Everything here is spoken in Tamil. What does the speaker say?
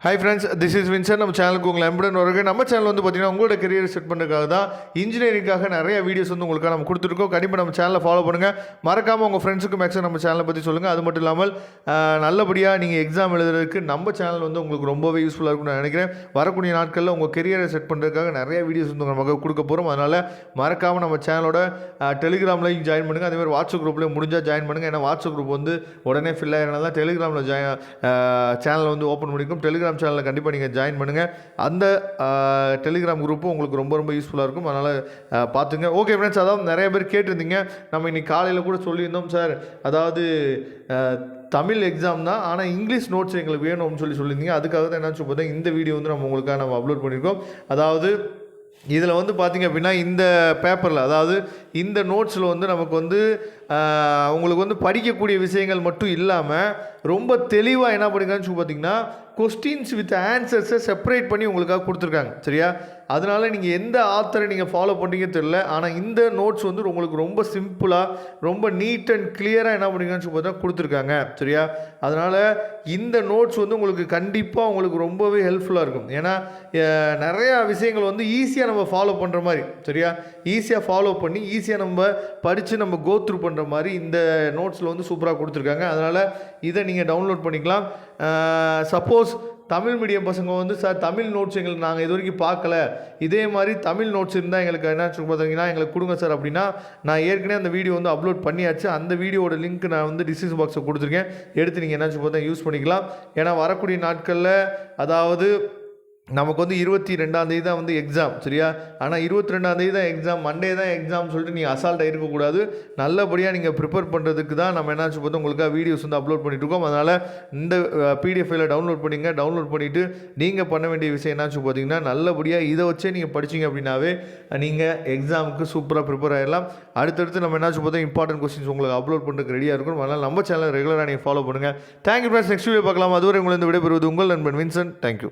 Hi friends, this is Vincent. நம்ம சேனலுக்கு உங்களை எம்புடன் வருது. நம்ம சேனல் வந்து பார்த்தீங்கன்னா உங்களோட கரியர் செட் பண்ணுறதுக்காக தான் இன்ஜினியரிங்காக நிறைய வீடியோஸ் வந்து உங்களுக்காக நம்ம கொடுத்துருக்கோம். கண்டிப்பாக நம்ம சேனலை ஃபாலோ பண்ணுங்கள். மறக்காமல் உங்கள் ஃப்ரெண்ட்ஸுக்கு மேக்ஸிமம் நம்ம சேனலை பற்றி சொல்லுங்கள். அது மட்டும் இல்லாமல் நல்லபடியாக நீங்கள் எக்ஸாம் எழுதுறதுக்கு நம்ம சேனல் வந்து உங்களுக்கு ரொம்பவே யூஸ்ஃபுல்லாக இருக்கும்னு நான் நினைக்கிறேன். வரக்கூடிய நாட்களில் உங்கள் கரியரை செட் பண்ணுறதுக்காக நிறைய வீடியோஸ் வந்து நமக்கு கொடுக்க போகிறோம். அதனால் மறக்காமல் நம்ம சேனலோட டெலிகிராம்லையும் ஜாயின் பண்ணுங்கள். அதேமாதிரி வாட்ஸ்அப் குரூப்லேயும் முடிஞ்சால் ஜாயின் பண்ணுங்கள். ஏன்னா வாட்ஸ்அப் குரூப் வந்து உடனே ஃபில் ஆகினா தான் டெலிகிராமில் சேனல் வந்து ஓப்பன் பண்ணிக்கும். டெலிகிராம் சேனலில் கண்டிப்பாக நீங்கள் ஜாயின் பண்ணுங்கள். அந்த டெலிகிராம் குரூப்பும் உங்களுக்கு ரொம்ப ரொம்ப யூஸ்ஃபுல்லாக இருக்கும். அதனால் பார்த்துங்க. ஓகே ஃப்ரெண்ட்ஸ், அதாவது நிறைய பேர் கேட்டிருந்தீங்க. நம்ம இன்றைக்கி காலையில் கூட சொல்லியிருந்தோம் சார், அதாவது தமிழ் எக்ஸாம் தான், ஆனால் இங்கிலீஷ் நோட்ஸ் எங்களுக்கு வேணும் அப்படின்னு சொல்லியிருந்தீங்க. அதுக்காக தான் என்னன்னு பார்த்தா இந்த வீடியோ வந்து நம்ம அப்லோட் பண்ணியிருக்கோம். அதாவது இதில் வந்து பார்த்திங்க அப்படின்னா இந்த பேப்பரில், அதாவது இந்த நோட்ஸில் வந்து நமக்கு வந்து உங்களுக்கு வந்து படிக்கக்கூடிய விஷயங்கள் மட்டும் இல்லாமல் ரொம்ப தெளிவாக என்ன பண்ணிருக்கான்னு சொல்லி பார்த்திங்கன்னா கொஸ்டின்ஸ் வித் ஆன்சர்ஸை செப்பரேட் பண்ணி உங்களுக்காக கொடுத்துருக்காங்க. சரியா? அதனால் நீங்கள் எந்த ஆத்தரை நீங்கள் ஃபாலோ பண்ணுறீங்கன்னு தெரியல, ஆனால் இந்த நோட்ஸ் வந்து உங்களுக்கு ரொம்ப சிம்பிளாக ரொம்ப நீட் அண்ட் கிளியராக என்ன பண்ணிருக்கான்னு சொல்லி பார்த்தா கொடுத்துருக்காங்க. சரியா? அதனால் இந்த நோட்ஸ் வந்து உங்களுக்கு கண்டிப்பாக உங்களுக்கு ரொம்பவே ஹெல்ப்ஃபுல்லாக இருக்கும். ஏன்னா நிறையா விஷயங்கள் வந்து ஈஸியாக நம்ம ஃபாலோ பண்ணுற மாதிரி, சரியா, ஈஸியாக ஃபாலோ பண்ணி ஈஸியாக நம்ம படித்து நம்ம கோ த்ரூ பண்ணுற மாதிரி இந்த நோட்ஸில் வந்து சூப்பராக கொடுத்துருக்காங்க. அதனால் இதை நீங்கள் டவுன்லோட் பண்ணிக்கலாம். சப்போஸ் தமிழ் மீடியம் பசங்க வந்து சார் தமிழ் நோட்ஸ் எங்களுக்கு நாங்கள் இது வரைக்கும் பார்க்கல, இதே மாதிரி தமிழ் நோட்ஸ் இருந்தால் எங்களுக்கு என்ன சொல்லி பார்த்தீங்கன்னா எங்களுக்கு கொடுங்க சார் அப்படின்னா, நான் ஏற்கனவே அந்த வீடியோ வந்து அப்லோட் பண்ணியாச்சு. அந்த வீடியோட லிங்க் நான் வந்து டிஸ்கிரிப்ஷன் பாக்ஸில் கொடுத்துருக்கேன். எடுத்து நீங்கள் என்ன சொல்லி பார்த்தா யூஸ் பண்ணிக்கலாம். ஏன்னா வரக்கூடிய நாட்களில், அதாவது நமக்கு வந்து 22ஆம் தான் வந்து எக்ஸாம். சரியா? ஆனால் 22ஆம் தான் எக்ஸாம், மண்டே தான் எக்ஸாம் சொல்லிட்டு நீங்கள் அசால்ட்டாக இருக்கக்கூடாது. நல்லபடியாக நீங்கள் ப்ரிப்பேர் பண்ணுறதுக்கு தான் நம்ம என்னாச்சு பார்த்தோம் உங்களுக்காக வீடியோஸ் வந்து அப்லோட் பண்ணிட்டுருக்கோம். அதனால் இந்த பிடிஎஃப் ஃபைலை டவுன்லோட் பண்ணிங்க. டவுன்லோட் பண்ணிவிட்டு நீங்கள் பண்ண வேண்டிய விஷயம் என்னாச்சு பார்த்தீங்கன்னா, நல்லபடியாக இதை வச்சே நீங்கள் படிச்சிங்க அப்படின்னாவே நீங்கள் எக்ஸாமுக்கு சூப்பராக ப்ரிப்பேர் ஆகிடலாம். அடுத்தடுத்து நம்ம என்னாச்சு பார்த்தோம் இம்பார்ட்டன்ட் கொஸ்டின்ஸ் உங்களுக்கு அப்லோட் பண்ணுறதுக்கு ரெடியாக இருக்கும். அதனால் நம்ம சேனல் ரெகுலராக நீங்கள் ஃபாலோ பண்ணுங்கள். Thank you friends. நெக்ஸ்ட் வீடியோ பார்க்கலாம். அதுவரை உங்களை இந்த விடைபெறுவது உங்கள் நண்பன் வின்சன். தேங்க்யூ.